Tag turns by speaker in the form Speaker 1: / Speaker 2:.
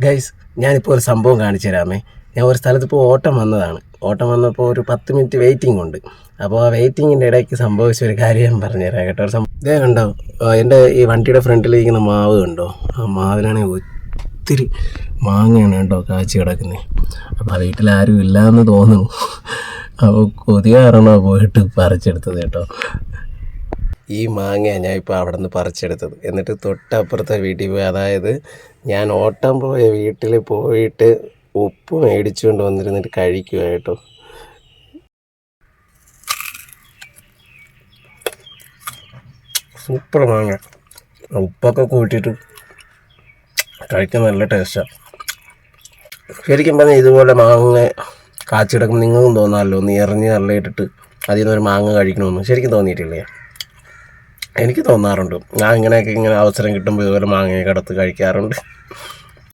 Speaker 1: Guys, ഞാനിപ്പോൾ ഒരു സംഭവം കാണിച്ചു തരാമേ. ഞാൻ ഒരു സ്ഥലത്ത് ഇപ്പോൾ ഓട്ടം വന്നപ്പോൾ ഒരു 10 മിനിറ്റ് വെയിറ്റിംഗ് ഉണ്ട്. അപ്പോൾ ആ വെയിറ്റിങ്ങിൻ്റെ ഇടയ്ക്ക് സംഭവിച്ച ഒരു കാര്യം ഞാൻ പറഞ്ഞുതരാം കേട്ടോ. ഇതേ കണ്ടോ, എൻ്റെ ഈ വണ്ടിയുടെ ഫ്രണ്ടിലിരിക്കുന്ന മാവ് കണ്ടോ? ആ മാവിനാണെങ്കിൽ ഒത്തിരി മാങ്ങയാണ് കേട്ടോ കാച്ചി കിടക്കുന്നത്. അപ്പോൾ ആ വീട്ടിലാരും ഇല്ലയെന്ന് തോന്നുന്നു. അപ്പോൾ കൊതി കാരണോ പോയിട്ട് പറിച്ചെടുത്തത് കേട്ടോ. ഈ മാങ്ങയാണ് ഞാൻ ഇപ്പോൾ അവിടെ നിന്ന് പറിച്ചെടുത്തത്. എന്നിട്ട് തൊട്ടപ്പുറത്തെ വീട്ടിൽ പോയി, അതായത് ഞാൻ ഓട്ടം പോയ വീട്ടിൽ പോയിട്ട് ഉപ്പ് മേടിച്ചുകൊണ്ട് വന്നിരുന്നിട്ട് കഴിക്കുക കേട്ടോ. സൂപ്പർ മാങ്ങ, ഉപ്പൊക്കെ കൂട്ടിയിട്ട് കഴിക്കാൻ നല്ല ടേസ്റ്റാണ്. ശരിക്കും പറഞ്ഞാൽ ഇതുപോലെ മാങ്ങ കാച്ചി കിടക്കുമ്പോൾ നിങ്ങൾക്കും തോന്നാമല്ലോ, ഒന്ന് എറിഞ്ഞ് തള്ളിയിട്ടിട്ട് അതിൽ നിന്നൊരു മാങ്ങ കഴിക്കണമെന്ന്. ശരിക്കും തോന്നിയിട്ടില്ലേ? എനിക്ക് തോന്നാറുണ്ട്. ഞാൻ ഇങ്ങനെ അവസരം കിട്ടുമ്പോൾ ഇതുപോലെ മാങ്ങയൊക്കെ എടുത്ത് കഴിക്കാറുണ്ട്.